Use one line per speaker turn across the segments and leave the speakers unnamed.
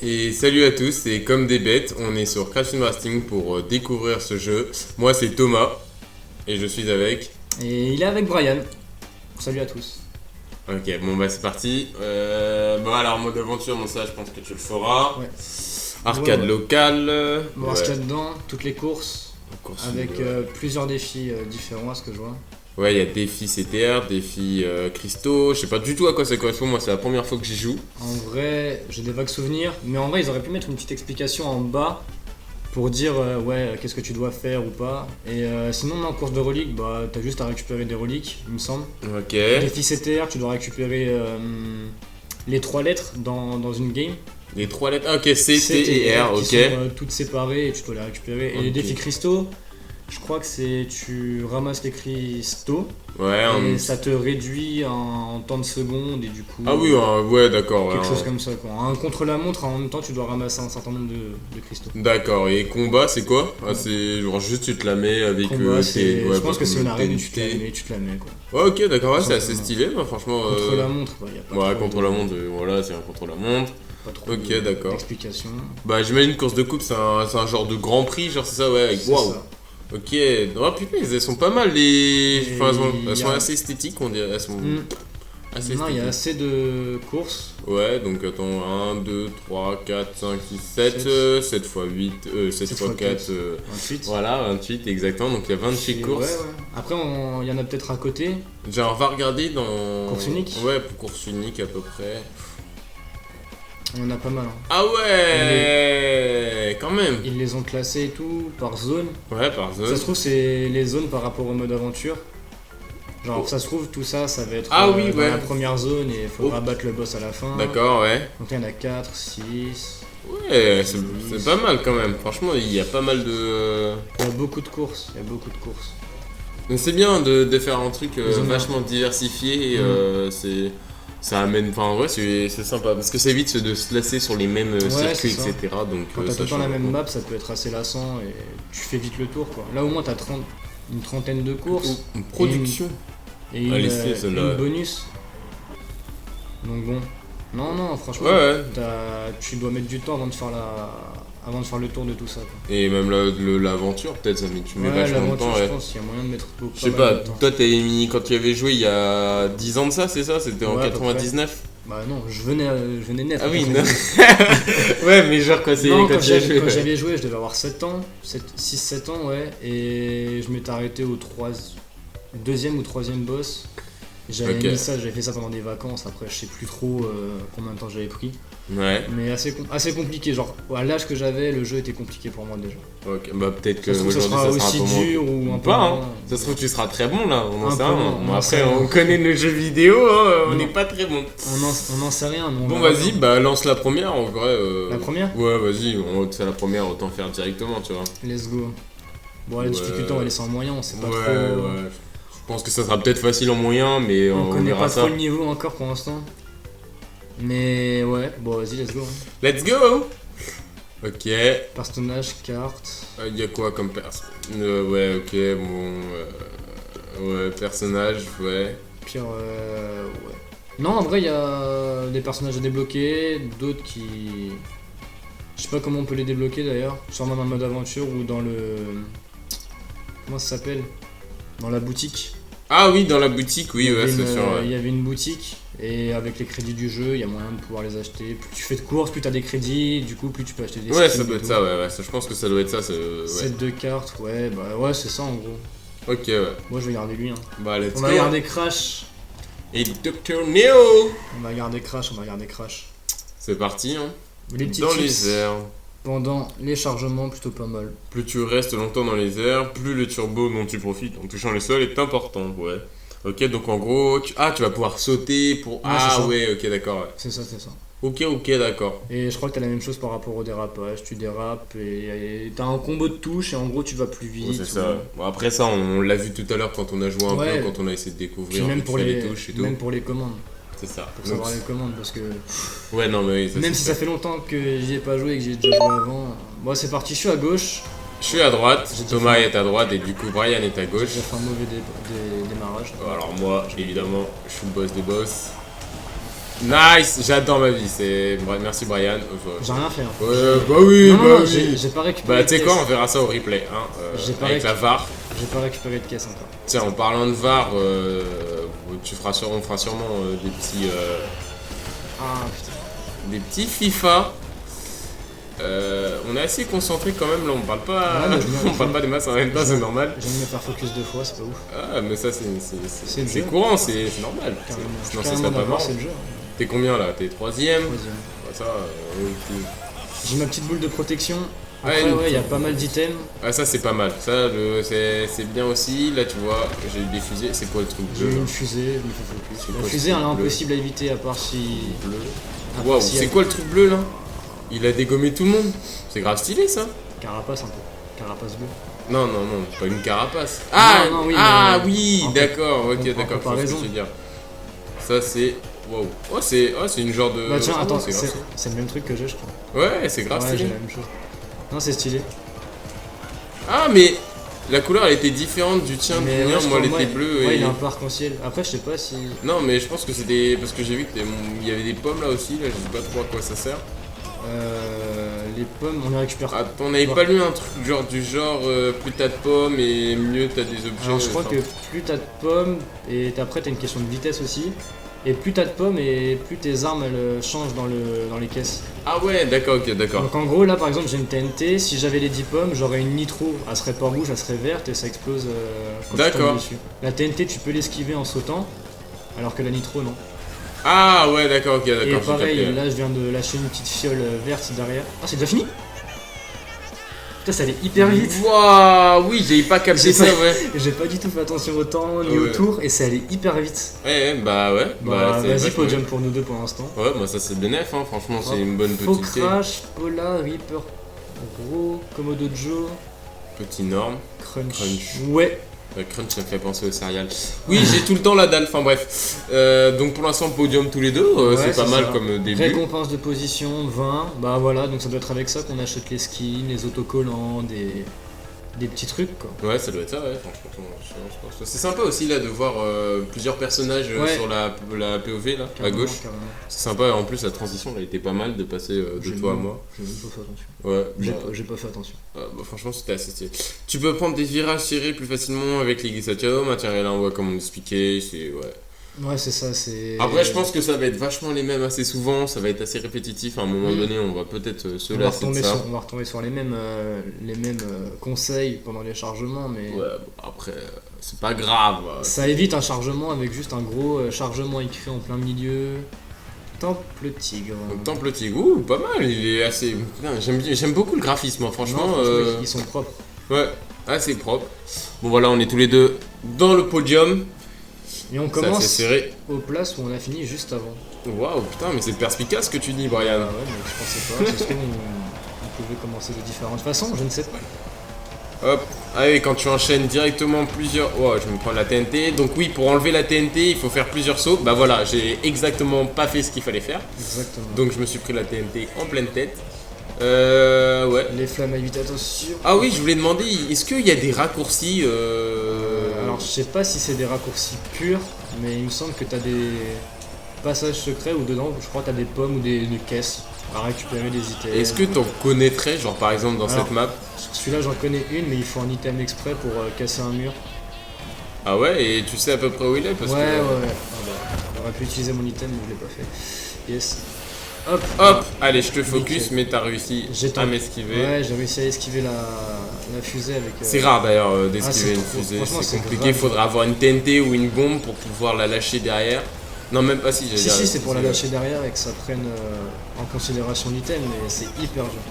Et salut à tous, et comme des bêtes, on est sur Crash Team Racing pour découvrir ce jeu. Moi c'est Thomas, et je suis avec...
Et il est avec Brian. Salut à tous.
Ok, bon bah c'est parti. Bon alors mode aventure, bon ça je pense que tu le feras.
Ouais.
Arcade
Ouais.
locale.
Bon,
ouais.
ce qu'il y a dedans, toutes les courses,
Course
avec
ouais.
plusieurs défis différents à ce que je vois.
Ouais, il y a défi CTR, défi cristaux. Je sais pas du tout à quoi ça correspond, moi c'est la première fois que j'y joue.
En vrai, j'ai des vagues souvenirs, mais en vrai, ils auraient pu mettre une petite explication en bas pour dire ouais, qu'est-ce que tu dois faire ou pas. Et sinon, en course de reliques, bah, t'as juste à récupérer des reliques, il me semble.
Ok.
Défi CTR, tu dois récupérer les 3 lettres dans une game.
Les 3 lettres. Ah, ok, C, T et R,
qui
ok.
sont toutes séparées et tu dois les récupérer. Et les
Ok.
défis cristaux, je crois que c'est tu ramasses les cristaux
Ouais,
et ça te réduit en temps de seconde et du coup
Ah oui, ouais, d'accord.
quelque
ouais,
chose comme ça quoi. Un contre-la-montre en même temps tu dois ramasser un certain nombre de cristaux.
D'accord, et combat c'est quoi? Ah, c'est genre juste tu te la mets avec
Combat,
tes. Ouais,
je pense que c'est une
comme
arène
tes
où tu te la
unités.
mets, tu te la mets quoi.
Ouais, ok, d'accord, ouais, c'est assez
Simplement.
stylé, bah, franchement.
Contre-la-montre, bah, y a pas
Ouais,
trop
contre la montre, voilà, c'est un contre la montre.
pas trop
Ok, d'accord.
d'explications.
Bah, j'imagine course de coupe, c'est un genre de grand prix, genre c'est ça, ouais, avec
C'est
waouh.
ça.
Ok, oh putain, elles sont pas mal les.
Et
Enfin, elles
y
sont
a-
assez esthétiques, on dirait. Elles sont assez
Non, il y a
esthétiques.
assez de courses.
Ouais, donc attends, 1, 2, 3, 4, 5, 6, 7, 7 x 8, 7
7
x
fois
4,
Ensuite.
voilà, 28 exactement, donc il y a 28
Et
courses.
ouais, ouais. Après, il y en a peut-être à côté.
Genre, va regarder dans.
Course unique.
Ouais, pour course unique à peu près.
Il y en a pas mal. Hein.
Ah ouais, quand même.
Ils les ont classés et tout par zone.
Ouais, par
Ça
zone.
se trouve, c'est les zones par rapport au mode aventure. Genre,
Oh.
ça se trouve, tout ça, ça va être
Ah oui,
dans
ouais.
la première zone et il faudra
Oh.
battre le boss à la fin.
D'accord, ouais.
Donc là, il y en a 4, 6.
Ouais, c'est pas mal quand même. Franchement, il y a pas mal de.
Il y a beaucoup de courses. Il y a beaucoup de courses.
Donc c'est bien de faire un truc
Ils ont
vachement diversifié. Et, ça amène. Enfin, en vrai, c'est sympa. Parce que ça évite de se lasser sur les mêmes circuits,
c'est ça.
etc. Donc,
Quand t'as
ça
tout le temps la
change
même
beaucoup.
map, ça peut être assez lassant et tu fais vite le tour quoi. Là, au moins, t'as une trentaine de courses.
Une production.
Et une,
Allez, c'est celle-là,
une
ouais.
bonus. Donc bon. Non, franchement,
Ouais, ouais.
tu dois mettre du temps avant de faire le tour de tout ça. Quoi.
Et même l'aventure, peut-être, tu mets
Ouais,
vachement de temps.
l'aventure, je
Ouais.
pense qu'il y a moyen de mettre beaucoup
Je sais
mal
pas,
de temps.
toi t'avais mis quand tu y avais joué il y a 10 ans de ça, c'est ça? C'était en
Ouais, à peu
99?
Bah non, je venais naître.
Ah oui,
après.
non. Ouais, mais genre quand c'est
Non,
quand
quand
tu y as joué.
j'avais joué, je devais avoir 7 ans, 6-7 ans, ouais, et je m'étais arrêté au deuxième ou troisième boss. J'avais fait ça pendant des vacances, après je sais plus trop combien de temps j'avais pris.
Ouais,
Mais assez compliqué, genre à l'âge que j'avais, le jeu était compliqué pour moi déjà.
ok, bah peut-être que
Ça se trouve, ça
aujourd'hui
sera aussi
un peu moins.
dur ou un peu
Pas, hein.
moins.
Ça se trouve, tu seras très bon là, on en
Un
sait
peu
rien.
moins,
Bon,
on en
après,
sait rien.
on connaît nos jeux vidéo, hein, on
Non.
n'est pas très bon.
On n'en sait rien. Mais on
Bon,
verra
vas-y,
bien.
bah lance la première en vrai.
La première.
Ouais, vas-y, c'est la première, autant faire directement, tu vois.
Let's go. Bon, la
Ouais.
difficulté, on va laisser en moyen, on sait pas
Ouais,
trop.
ouais. Je pense que ça sera peut-être facile en moyen, mais
On
on
connaît
verra
pas
ça.
trop le niveau encore pour l'instant. Mais ouais, bon, vas-y, let's go. Hein.
Let's go! Ok.
Personnage, carte.
Il y a quoi comme ouais, ok, bon. Ouais, personnage, ouais.
Pire, ouais. Non, en vrai, il y a des personnages à débloquer, d'autres qui. Je sais pas comment on peut les débloquer d'ailleurs. Sûrement dans le mode aventure ou dans le. Comment ça s'appelle? Dans la boutique.
Ah oui, dans la boutique, oui,
Il y
ouais,
avait
c'est
une-
sûr. Ouais.
Il y avait une boutique et avec les crédits du jeu, il y a moyen de pouvoir les acheter. Plus tu fais de courses, plus t'as des crédits, du coup, plus tu peux acheter des
Ouais,
skins
ça doit
et
être
tout.
ça, ouais, je pense que ça doit être ça. Ouais.
Set de cartes, ouais, bah ouais, c'est ça en gros.
Ok, ouais.
Moi je vais garder lui. Hein.
Bah, let's
On
go.
va garder Crash.
Et Dr. Neo!
On va garder Crash, on va garder Crash.
C'est parti, hein.
Les petits
Dans
tips
les airs.
pendant les chargements, plutôt pas mal.
Plus tu restes longtemps dans les airs, plus le turbo dont tu profites en touchant le sol est important, ouais. Ok, donc en gros, tu vas pouvoir sauter pour...
c'est
Ah
ça.
ouais, ok, d'accord, ouais.
C'est ça, c'est ça.
Ok, d'accord.
Et je crois que t'as la même chose par rapport au dérapage. Tu dérapes et t'as un combo de touches et en gros tu vas plus
Ouais,
vite.
c'est ça. Bon, après ça, on l'a vu tout à l'heure quand on a joué un
Ouais.
peu, quand on a essayé de
Puis
découvrir
même
vite
pour
fait
les
touches et tout.
même pour les commandes.
C'est ça.
Pour
Donc,
savoir les commandes parce que
ouais, non, mais oui, ça,
même
c'est
si ça fait longtemps que j'y ai pas joué et que j'ai déjà joué avant. Bon, c'est parti, je suis à gauche.
Je suis à droite,
J'ai déjà
Thomas
fait-
est à droite et du coup Brian est à gauche.
J'ai fait un mauvais démarrage.
Alors moi, évidemment, je suis le boss des boss. Nice, j'adore ma vie. Merci Brian.
J'ai rien fait. Hein.
Bah oui,
non,
bah
non,
oui.
j'ai pas récupéré.
Bah
de
tu sais
caisse.
quoi, on verra ça au replay, hein, avec la VAR.
J'ai pas récupéré de caisse encore.
Tiens, en parlant de VAR, on fera sûrement des petits,
Ah putain.
des petits FIFA. On est assez concentré quand même là, on parle pas,
Ouais,
on parle pas des masses en même temps, c'est normal.
Je viens de me faire focus 2 fois, c'est pas ouf.
Ah, mais ça
C'est le
c'est
jeu.
courant, c'est normal.
Carrément.
Sinon,
Je
ça
suis
serait pas
carrément d'accord,
marrant.
c'est le jeu.
T'es combien là? T'es 3ème?
Troisième.
Bah, ça, ok.
J'ai ma petite boule de protection.
Ouais,
Après,
une-
ouais, il y a pas mal d'items.
Ah, ça c'est pas mal. Ça, c'est bien aussi. Là, tu vois, j'ai eu des fusées. C'est quoi le truc
J'ai
bleu
eu
là
une fusée, je me fais focus.
C'est
La
quoi,
fusée,
ce
elle est
truc bleu
impossible à éviter à part si.
Bleu.
à part
Waouh,
si
c'est
elle-
quoi le truc bleu là? Il a dégommé tout le monde. C'est grave stylé ça.
Carapace un peu. Carapace bleue.
Non, non, non, pas une carapace. Ah,
non, oui,
ah
mais-
oui,
en
d'accord,
en
ok, d'accord, je vois ce
comparaison.
que tu veux dire. Ça c'est. Waouh. Oh, c'est une genre de.
Bah tiens,
oh,
attends,
c'est grave.
c'est le même truc que j'ai, je crois.
Ouais, c'est grave
Ouais, j'ai
stylé.
la même chose. Non, c'est stylé.
Ah, mais la couleur elle était différente du tien,
Mais
du mien,
ouais, je
moi elle
crois,
était bleue.
Ouais,
et...
il a un peu arc-en-ciel. Après, je sais pas si.
Non, mais je pense que c'était. Parce que j'ai vu qu'il y avait des pommes là aussi, là, je sais pas trop à quoi ça sert.
Les pommes, on les récupère.
Ah, on n'avait
Ouais.
pas lu un truc du genre plus t'as de pommes et mieux t'as des objets.
Alors, je crois
enfin,
que plus t'as de pommes, et après, t'as une question de vitesse aussi. Et plus t'as de pommes, et plus tes armes elles changent dans les caisses.
Ah ouais, d'accord, ok, d'accord.
Donc en gros, là par exemple, j'ai une TNT. Si j'avais les 10 pommes, j'aurais une nitro. Elle serait pas rouge, elle serait verte et ça explose quand tu
D'accord.
tombes dessus. La TNT, tu peux l'esquiver en sautant, alors que la nitro, non.
Ah ouais, d'accord, ok, d'accord.
Et
j'ai
pareil,
capté.
là je viens de lâcher une petite fiole verte derrière. Ah, c'est déjà fini? Putain, ça allait hyper vite.
Waouh, oui, j'avais pas capté
J'ai
ça,
pas-
ouais.
J'ai pas du tout fait attention au temps ni
Ouais.
au tour et ça allait hyper vite.
Ouais, bah ouais.
Bah,
c'est
vas-y,
vachement
podium pour nous deux pour l'instant.
bien. Ouais, moi ça c'est bénéf, hein. Franchement, c'est
Hop.
une bonne
Faux
petite clé.
Crash, Pola, Reaper, Gros, Komodo Joe,
Petit norme.
Crunch.
Crunch.
Ouais.
Crunch, ça me fait penser aux céréales. Oui, j'ai tout le temps la dalle, enfin bref. Donc pour l'instant, podium tous les deux,
Ouais,
c'est pas mal
ça.
comme début.
Récompense de position 20. Bah voilà, donc ça doit être avec ça qu'on achète les skins, les autocollants, des petits trucs quoi.
Ouais, ça doit être ça, ouais, franchement, je pense. C'est sympa aussi là de voir plusieurs personnages
Ouais.
sur la POV là, à
Carrément,
gauche.
carrément.
C'est sympa, en plus la transition elle était pas mal de passer de
J'ai
toi à
même-
moi.
J'ai même pas fait attention.
Ouais,
J'ai pas fait attention.
bah, franchement c'était assez stylé. Tu peux prendre des virages serrés plus facilement avec les glissades matériel, là on voit comme on expliquait, c'est ouais.
Ouais, c'est ça, c'est.
Après je pense que ça va être vachement les mêmes assez souvent, ça va être assez répétitif, à un moment
Mm.
donné on va peut-être se
on va,
lasser de
retomber
ça.
sur, on va retomber sur les mêmes conseils pendant les chargements, mais
Ouais, bon, après c'est pas grave.
ça évite un chargement avec juste un gros chargement écrit en plein milieu. Temple Tigre.
Donc, Temple Tigre, ouh, pas mal, il est assez. Putain, j'aime beaucoup le graphisme, hein, franchement.
Non, ils sont propres.
Ouais, assez propre. Bon, voilà, on est tous les deux dans le podium.
Et on
C'est
commence
assez serré.
aux places où on a fini juste avant.
Waouh, putain, mais c'est perspicace ce que tu dis,
Ah
Brian.
ouais, mais je pensais pas. Ça se trouve, on pouvait commencer de différentes façons, je ne sais pas.
Hop, allez, quand tu enchaînes directement plusieurs. Oh, je vais me prendre la TNT. Donc, oui, pour enlever la TNT, il faut faire plusieurs sauts. Bah voilà, j'ai exactement pas fait ce qu'il fallait faire.
Exactement.
Donc, je me suis pris la TNT en pleine tête. Ouais.
Les flammes à éviter, attention.
Ah oui, je voulais demander, est-ce qu'il y a des raccourcis
Alors je sais pas si c'est des raccourcis purs, mais il me semble que t'as des passages secrets où dedans, je crois que t'as des pommes ou des caisses à récupérer des items.
Est-ce que t'en connaîtrais, genre par exemple dans
Alors,
cette map?
Celui-là j'en connais une, mais il faut un item exprès pour casser un mur.
Ah ouais, et tu sais à peu près où il est parce
Ouais,
que...
ouais, ouais. Ah bah, j'aurais pu utiliser mon item, mais je l'ai pas fait. Yes. Hop.
Hop, allez, je te focus,
Nickel.
mais t'as réussi
J'ai
à
tenté.
m'esquiver.
Ouais, j'ai réussi à esquiver la fusée avec.
C'est rare d'ailleurs
Ah,
d'esquiver
c'est
une
trop-
fusée,
franchement,
c'est
c'est
compliqué,
grave.
faudra avoir une TNT ou une bombe pour pouvoir la lâcher derrière. Non, même pas si, j'ai
Si, c'est pour la lâcher derrière et que ça prenne en considération l'item, mais c'est hyper dur.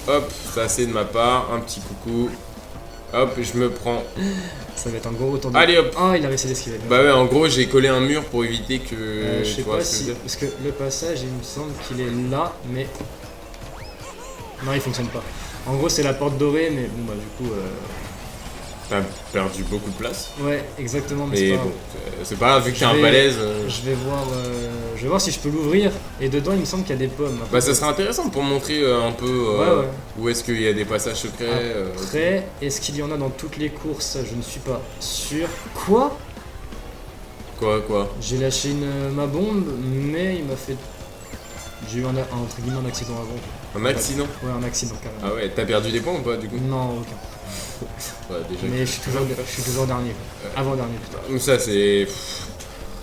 Hop, c'est assez de ma part, un petit coucou. Hop, je me prends.
Ça va être un gros retour de.
Allez hop.
Ah, il a réussi d'esquiver.
Bah ouais, en gros, j'ai collé un mur pour éviter que...
Je sais
tu vois
pas
ce que je
si.
veux dire.
Parce que le passage, il me semble qu'il est là, mais. Non, il fonctionne pas. En gros, c'est la porte dorée, mais bon, bah, du coup.
T'as perdu beaucoup de place.
Ouais, exactement, mais
Mais
c'est pas
bon,
grave.
c'est pas grave, vu que t'es
Je
un
vais-
balèze.
Je vais voir si je peux l'ouvrir. Et dedans, il me semble qu'il y a des pommes.
Bah ça serait intéressant pour montrer un peu
Ouais.
où est-ce qu'il y a des passages secrets.
Après, est-ce qu'il y en a dans toutes les courses? Je ne suis pas sûr. Quoi?
Quoi?
J'ai lâché ma bombe, mais il m'a fait. J'ai eu entre guillemets un accident avant.
Un accident?
Ouais, un accident carrément.
Ah ouais, t'as perdu des points ou pas du coup?
Non, aucun.
Ouais, déjà.
Mais je suis toujours dernier. Quoi. Avant-dernier plutôt.
Donc ça c'est...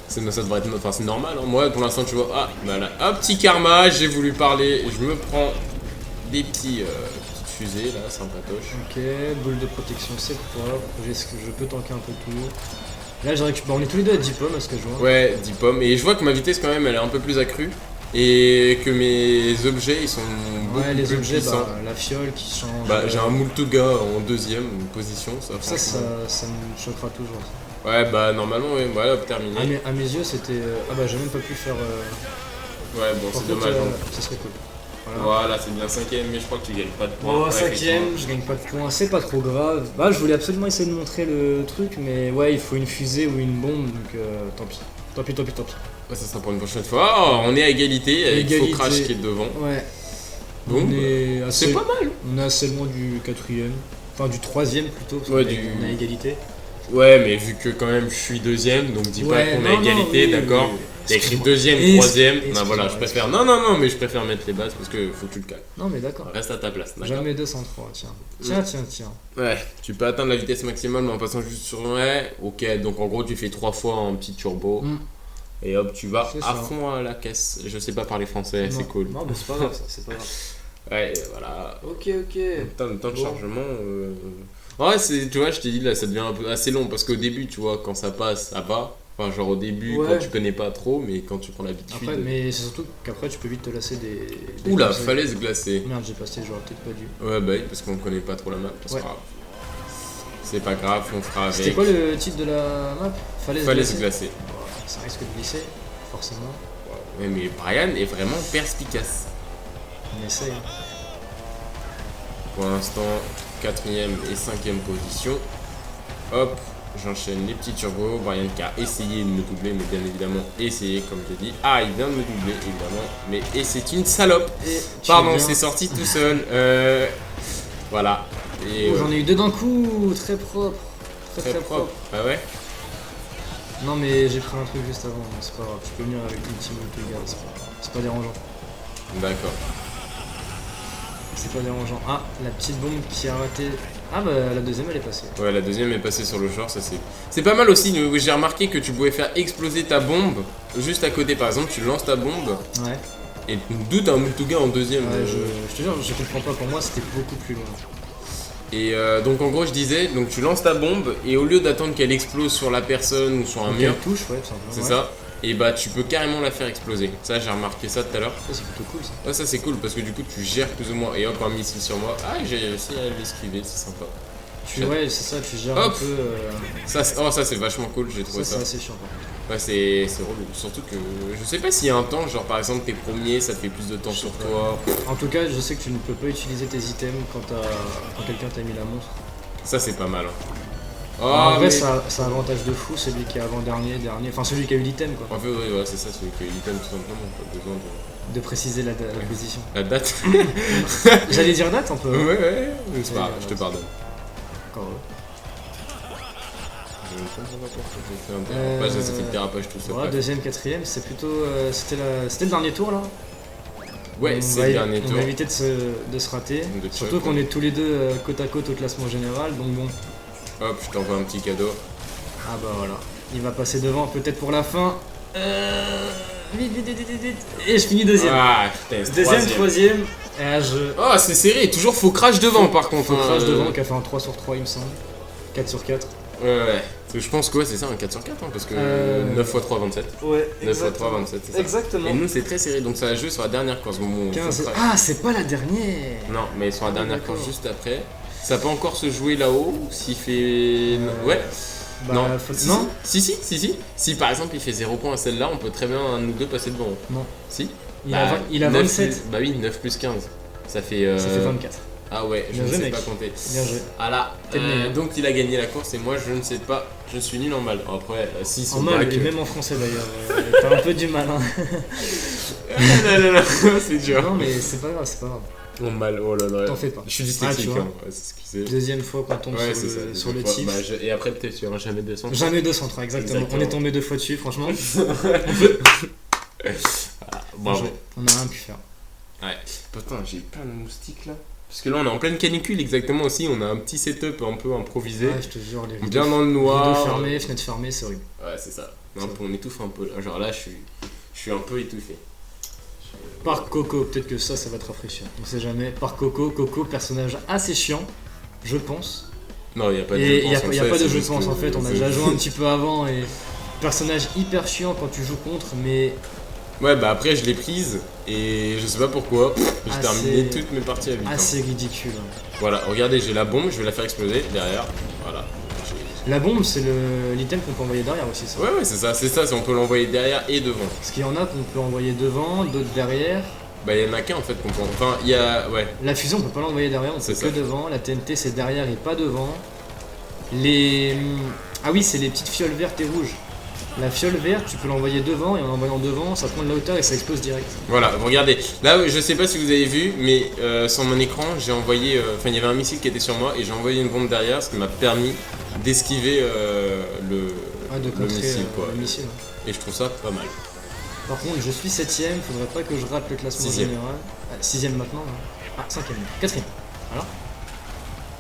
Ça devrait être... Enfin c'est normal, hein. Moi pour l'instant tu vois... Ah, voilà. Un petit karma, j'ai voulu parler. Je me prends des petites fusées là, sympatoche.
Ok, boule de protection c'est propre. Je peux tanker un peu tout. Là j'ai récupéré... On est tous les deux à 10 pommes à ce que je vois.
Ouais, 10 pommes. Et je vois que ma vitesse quand même elle est un peu plus accrue. Et que mes objets ils sont beaucoup
Ouais, les
plus
objets,
puissants.
la fiole qui change.
Bah j'ai un Multuga en deuxième position, ça
Ça
franchement.
me choquera toujours. Ça.
Ouais bah normalement ouais, voilà, terminé.
À mes yeux c'était... Ah bah j'ai même pas pu faire...
Ouais bon
Par
c'est
contre,
dommage. Hein.
ça serait cool.
Voilà, c'est bien 5ème, mais je crois que tu gagnes pas de points.
Bon,
Ouais,
5ème,
effectivement.
je gagne pas de points, c'est pas trop grave. Bah, je voulais absolument essayer de montrer le truc, mais ouais, il faut une fusée ou une bombe, donc tant pis. Tant pis.
Ouais, ça sera pour une prochaine fois. Oh, on est à égalité avec
Égalité.
Faux Crash qui est devant.
Ouais.
Donc,
On est assez,
c'est pas mal.
on est assez loin du 4ème. Enfin, du 3ème plutôt, parce
Ouais,
qu'on a égalité.
Ouais, mais vu que quand même je suis deuxième, donc dis pas
Ouais,
qu'on a
non, non,
égalité,
oui,
d'accord?
oui.
T'as écrit
Excuse-moi.
deuxième, troisième. Non,
Excuse-moi,
voilà, je préfère. Non, mais je préfère mettre les bases parce que faut que tu le calmes.
Non, mais d'accord.
Reste à ta place, d'accord?
Jamais 203, tiens. Tiens.
Ouais, tu peux atteindre la vitesse maximale, mais en passant juste sur. Ouais, ok, donc en gros, tu fais 3 fois un petit turbo.
Mm.
Et hop, tu vas
C'est
à
ça.
fond à la caisse. Je sais pas parler français, c'est
Non.
cool.
Non, mais c'est pas grave, ça, c'est pas grave.
Ouais, voilà.
Ok.
Le temps de
Bon.
chargement. Ouais, tu vois, je t'ai dit là, ça devient un peu assez long parce qu'au début, tu vois, quand ça passe, ça va. Enfin, genre au début,
Ouais.
quand tu connais pas trop, mais quand tu prends l'habitude.
Après, mais c'est surtout qu'après, tu peux vite te lasser des
Oula,
conseils.
falaise glacée.
Merde, j'ai passé, j'aurais peut-être pas dû.
Ouais, bah oui, parce qu'on connaît pas trop la map. C'est
Ouais.
pas grave. C'est pas grave, on fera avec.
C'était quoi le titre de la map?
Falaise
glacée.
glacée.
Ouais, ça risque de glisser, forcément.
Ouais, mais Brian est vraiment perspicace.
On essaye.
Pour l'instant, 4ème et 5ème position. Hop, j'enchaîne les petits turbos. Brian qui a essayé de me doubler, mais bien évidemment essayé, comme je dis. Ah, il vient de me doubler, évidemment. Mais et c'est une salope.
Et
Pardon, c'est sorti tout seul. Voilà. Et
Oh, j'en ai eu deux d'un coup, très propre. Très propre.
Ah ouais?
Non, mais j'ai pris un truc juste avant, mais c'est pas grave. Tu peux venir avec l'ultime ou le gars, c'est pas dérangeant.
D'accord.
C'est pas dérangeant. Ah, la petite bombe qui a raté. Ah, bah la deuxième elle est passée.
Ouais, la deuxième est passée sur le short, ça c'est. C'est pas mal aussi. J'ai remarqué que tu pouvais faire exploser ta bombe juste à côté. Par exemple, tu lances ta bombe
Ouais.
et d'où t'as un Multuga en deuxième.
Ouais, je te jure, je comprends pas. Pour moi, c'était beaucoup plus loin.
Et donc en gros, je disais, donc tu lances ta bombe et au lieu d'attendre qu'elle explose sur la personne ou sur un
Donc,
mur,
elle touche, ouais, tout simplement.
c'est
ouais.
ça. Et bah tu peux carrément la faire exploser. Ça, j'ai remarqué ça tout à l'heure.
Ça, c'est plutôt cool ça.
Ouais, ça c'est cool parce que du coup, tu gères plus ou moins. Et hop, un missile sur moi. Ah, j'ai réussi à l'esquiver, c'est sympa.
Ouais, c'est ça, tu gères
Hop.
un peu.
Ça, c'est vachement cool, j'ai trouvé
Ça,
ça.
c'est assez chiant. Par contre.
Ouais, c'est relou. Surtout que je sais pas s'il y a un temps, genre par exemple t'es premier, ça te fait plus de temps sur toi.
En tout cas, je sais que tu ne peux pas utiliser tes items quand quelqu'un t'a mis la montre.
Ça c'est pas mal. Hein. Oh,
En vrai,
mais-
ça a un avantage de fou, celui qui est avant-dernier, dernier. Enfin, celui qui a eu l'item quoi.
En fait, ouais, c'est ça, celui qui a l'item tout simplement. Pas besoin de.
De préciser la position.
La date.
J'allais dire date un peu.
Ouais, mais c'est pas grave, je te pardonne.
Encore heureux.
Je ne comprends pas pourquoi j'ai fait un dérapage, ça fait le dérapage tout seul.
Voilà,
bref.
deuxième, quatrième, c'est plutôt. C'était le dernier tour là.
Ouais,
On
c'est
va
le dernier
On
tour.
va éviter de se rater.
De
Surtout
choc,
qu'on
ouais.
est tous les deux côte à côte au classement général, donc bon.
Hop, je t'envoie un petit cadeau.
Ah bah voilà. Il va passer devant peut-être pour la fin. Vite. Et je finis deuxième.
Ah, putain, c'est
Deuxième, troisième.
Oh, c'est serré, toujours faux crash devant par contre.
Faut
hein,
crash devant qui a fait un 3 sur 3 il me semble. 4 sur 4.
Ouais. Parce que je pense que ouais, c'est ça, un 4 sur 4, hein, parce que 9 x 3, 27.
Ouais,
9 x 3, 27, c'est ça.
Exactement.
Et nous, c'est très serré, donc ça va jouer sur la dernière course. Bon, on
15.
fera-
Ah, c'est pas la dernière.
Non, mais sur la dernière
d'accord.
course juste après. Ça peut encore se jouer là-haut, s'il fait. Ouais.
Bah,
Non.
faut-
Non. Si par exemple il fait 0 points à celle-là, on peut très bien un ou deux passer devant.
Non.
Si.
Il a
9
27.
Plus, bah oui, 9 plus 15. Ça fait.
Ça fait 24.
Ah ouais, je
Bien
ne
joué,
sais
mec.
pas compter.
Bien joué.
Voilà,
T'es le meilleur.
donc il a gagné la course et moi je ne sais pas, je suis nul en mal. Après, si
En
son
mal,
bac...
et même en français d'ailleurs. T'as un peu du mal, hein.
non, c'est dur.
Non, mais c'est pas grave, c'est pas grave.
En mal, oh là là.
T'en fais pas.
Je suis dyslexique,
Ah, tu vois.
hein, ouais, c'est ce que c'est.
Deuxième fois qu'on tombe
Ouais,
sur
c'est ça.
le, sur le
fois.
tif.
Bah, et après, peut-être tu auras jamais 200.
Jamais 200, exactement.
Exactement.
On est tombé 2 fois dessus, franchement.
Bravo.
Bien joué. On a rien pu faire.
Ouais. Putain, j'ai plein de moustiques là. Parce que là, on est en pleine canicule, exactement aussi. On a un petit setup un peu improvisé.
Ouais, je te jure, les
Bien dans le noir.
rideaux fermés, fenêtres fermées, c'est horrible.
Ouais, c'est ça. Un peu, on étouffe un peu. Genre là, je suis un peu étouffé.
Par Coco, peut-être que ça va te rafraîchir. On sait jamais. Par Coco, personnage assez chiant, je pense.
Non, il n'y a pas de
Et
jeu
il n'y a,
pense, en
y a
fait,
pas de
c'est
jeu de
juste
pense
que
en fait, on a
c'est-
déjà joué un petit peu avant et personnage hyper chiant quand tu joues contre, mais
Ouais, bah après, je l'ai prise et je sais pas pourquoi. J'ai
Assez-
terminé toutes mes parties à 8 ans.
assez ridicule.
Voilà, regardez, j'ai la bombe, je vais la faire exploser derrière. Voilà.
La bombe, c'est l'item qu'on peut envoyer derrière aussi, ça.
Ouais, c'est ça, on peut l'envoyer derrière et devant.
Parce qu'il y en a qu'on peut envoyer devant, d'autres derrière.
Bah, il y en a qu'un en fait qu'on peut. Enfin, il y a. Ouais.
La fusion, on peut pas l'envoyer derrière, on
C'est
peut que
ça.
devant. La TNT, c'est derrière et pas devant. Les. Ah oui, c'est les petites fioles vertes et rouges. La fiole verte, tu peux l'envoyer devant et en l'envoyant devant, ça prend de la hauteur et ça explose direct.
Voilà, regardez. Là, je sais pas si vous avez vu, mais sur mon écran, j'ai envoyé. Enfin, il y avait un missile qui était sur moi et j'ai envoyé une bombe derrière, ce qui m'a permis d'esquiver
Ouais, de
le
contrer
missile, quoi.
le missile.
Et je trouve ça pas mal.
Par contre, je suis 7ème, faudrait pas que je rate le classement
Sixième.
général. 6ème maintenant. Hein. Ah, 5ème. 4ème. Voilà.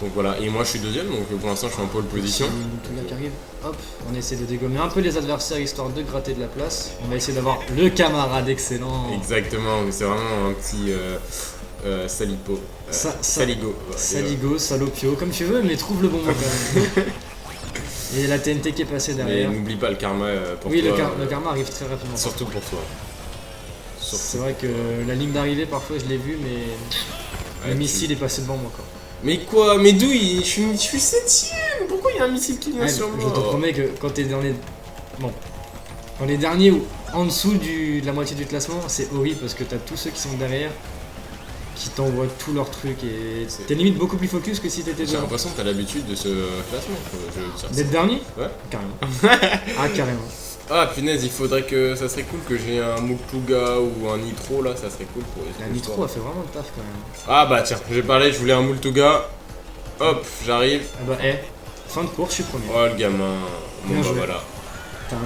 Donc voilà, et moi je suis deuxième, donc pour l'instant je suis en pole position.
Tout le gars qui arrive. Hop, on essaie de dégommer un peu les adversaires histoire de gratter de la place. On va essayer d'avoir le camarade excellent.
Exactement, c'est vraiment un petit salipo. Saligo. Ouais,
Saligo, salopio, comme tu veux, mais trouve le bon mot quand même. Et la TNT qui est passée
Mais
derrière.
n'oublie pas le karma pour
Oui,
toi.
le karma arrive très rapidement.
Surtout pour toi.
C'est vrai que la ligne d'arrivée, parfois je l'ai vue, mais le
Ouais,
missile est passé devant moi. Quoi.
Mais quoi? Mais d'où je suis septième? Pourquoi il y a un missile qui vient
Ouais,
sur
je
moi?
te promets que quand t'es dans les. Bon. Dans les derniers ou en dessous de la moitié du classement, c'est horrible parce que t'as tous ceux qui sont derrière qui t'envoient tous leurs trucs et
C'est-
t'es limite beaucoup plus focus que si t'étais
J'ai
devant.
l'impression que t'as l'habitude de ce classement. Je veux dire.
D'être dernier?
Ouais.
Carrément. Ah, carrément.
Ah punaise, il faudrait que ça serait cool que j'ai un Multuga ou un Nitro là, ça serait cool pour
La Nitro a fait vraiment le taf quand même.
Ah bah tiens, j'ai parlé, je voulais un Multuga. Hop, j'arrive.
Ah bah, fin de course, je suis premier.
Oh le gamin. Bon
Bien
bah
joué.
voilà. Oh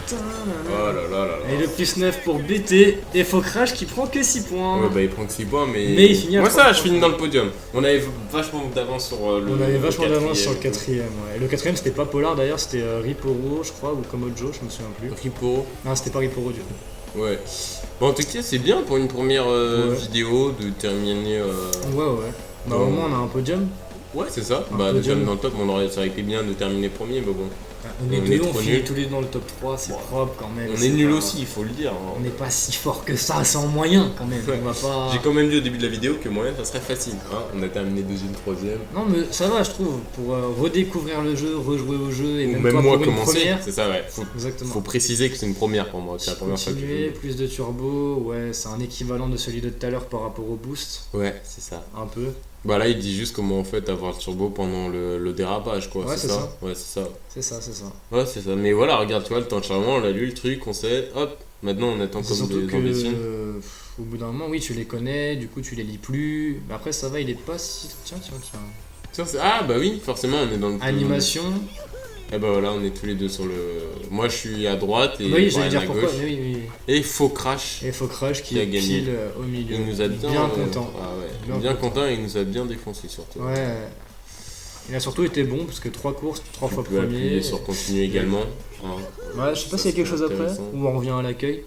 Oh
là là là là.
Et le plus 9 pour BT et Focrash qui prend que 6 points.
Ouais bah il prend que 6 points mais...
Mais il finit à
Moi
3
ça, je
points.
finis dans le podium. On avait vachement d'avance sur le
On avait vachement d'avance
quatrième.
sur le quatrième. Ouais. Et le quatrième c'était pas Polar d'ailleurs, c'était Riporo je crois ou Komojo, je me souviens plus.
Ripo.
Non, c'était pas Riporo du coup.
Ouais. Bon en tout cas c'est bien pour une première
Ouais.
vidéo de terminer...
Ouais, ouais. Bah, au moins on a un podium.
Ouais c'est ça.
Un
Bah déjà
podium.
dans le top, ça aurait été bien de terminer premier mais bon.
On est
On
deux,
est
on
trop
finit
nuls.
tous les deux dans le top 3, c'est
Bon.
propre quand même.
On
c'est
est nuls
pas-
aussi, il faut le dire. hein.
On n'est pas si fort que ça, sans moyen quand même.
Ouais.
On va pas.
J'ai quand même dit au début de la vidéo que moyen ça serait facile. Hein. On a terminé deuxième, troisième.
Non, mais ça va, je trouve, pour redécouvrir le jeu, rejouer au jeu et
Ou
même,
même
toi,
moi
pour une
commencer.
première.
C'est ça ouais.
Exactement.
Faut préciser que c'est une première pour moi. C'est la première fois que
Continuer,
je
plus de turbo, ouais, c'est un équivalent de celui de tout à l'heure par rapport au boost,
Ouais, c'est ça.
un peu.
Bah là, il dit juste comment en fait avoir le turbo pendant le dérapage quoi.
Ouais,
c'est
c'est
ça.
ça.
Ouais, c'est ça.
C'est ça, c'est ça.
Ouais, c'est ça. Mais voilà, regarde, tu vois, le temps de chargement, on a lu le truc, on sait, hop, maintenant on attend
C'est
comme
surtout
des
que,
imbéciles.
au bout d'un moment, oui, tu les connais, du coup, tu les lis plus. Mais après, ça va, il est pas si. Tiens.
Tiens, ah bah oui, forcément, on est dans le.
Animation.
Et bah voilà, on est tous les deux sur le. Moi je suis à droite et
Oui, j'allais
Brian
dire
à
pourquoi,
gauche.
mais oui.
Et faux crash.
Et Focrash qui
Qui a
est
gagné.
pile au milieu.
Il nous a bien.
content.
Ah ouais,
Bien
bien
content.
content et il nous a bien défoncé surtout.
Ouais. Il a surtout été bon parce que 3 courses, 3 fois
Tu peux appuyer
premier.
sur continuer également. hein.
Ouais, je sais pas
Ça,
s'il y a quelque
c'est
chose après
intéressant.
ou on revient à l'accueil.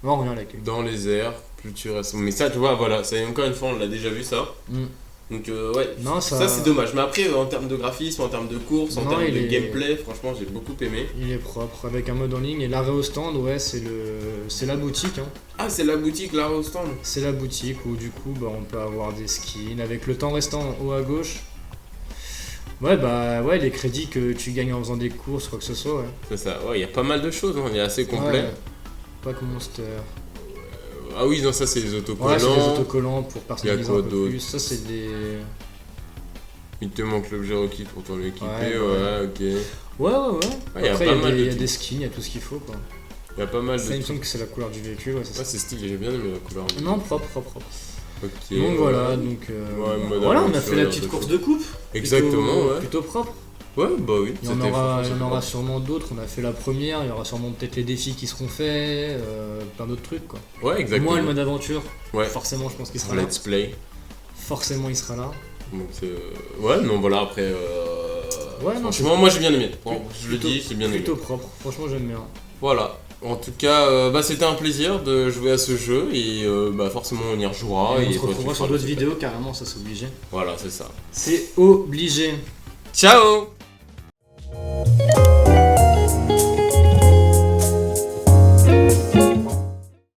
Non, on revient à l'accueil.
Dans les airs, plus tu restes. Mais ça, tu vois, voilà, ça, encore une fois, on l'a déjà vu ça.
Mm.
Donc ouais,
Non,
ça c'est dommage. Mais après, en termes de graphisme, en termes de course, en
Non,
termes
il
de
est-
gameplay, franchement, j'ai beaucoup aimé.
Il est propre avec un mode en ligne et l'arrêt au stand, ouais, c'est la boutique. Hein.
Ah, c'est la boutique là au stand.
C'est la boutique où du coup bah, on peut avoir des skins avec le temps restant en haut à gauche. Ouais, bah ouais, les crédits que tu gagnes en faisant des courses, quoi que ce soit. Ouais.
C'est ça, ouais, il y a pas mal de choses, hein. Il est assez complet.
Ouais. Pack Monster.
Ah oui, non, ça c'est les
Ouais,
autocollants.
c'est des autocollants pour personnaliser
quoi
un peu
d'autre?
plus. Ça, c'est des.
Il te manque l'objet requis pour ton équiper,
Ouais,
ok.
Ouais.
Ah, y a
Après,
pas
il
mal de
y a
trucs.
des skins, il y a tout ce qu'il faut quoi.
Il y a pas mal
Ça, il
de
me
trucs.
semble que c'est la couleur du véhicule. Ouais,
Ouais, c'est stylé, j'ai bien aimé la couleur.
Non, propre.
Ok.
Donc voilà, donc.
mode
Voilà, on a
aventure,
fait la
de
petite
fou.
course de coupe.
Exactement, ouais.
Plutôt propre.
Ouais, bah oui.
Il y en aura sûrement d'autres. On a fait la première, il y aura sûrement peut-être les défis qui seront faits, plein d'autres trucs quoi.
Ouais, exactement.
Moi, le mode aventure,
Ouais.
forcément, je pense qu'il sera là.
Let's play.
Forcément, il sera là.
Donc c'est. Ouais, non, voilà, après.
Ouais, non,
franchement, moi j'ai bien aimé. Bon, je le
Plutôt-
dis, j'ai bien aimé.
Plutôt propre. Franchement, j'aime bien.
Voilà. En tout cas, bah, c'était un plaisir de jouer à ce jeu et bah, forcément on y rejouera.
Et on
et
se
toi, tu
retrouvera
feras
sur
le
d'autres
super.
vidéos, carrément, ça c'est obligé.
Voilà, c'est ça.
C'est obligé.
Ciao!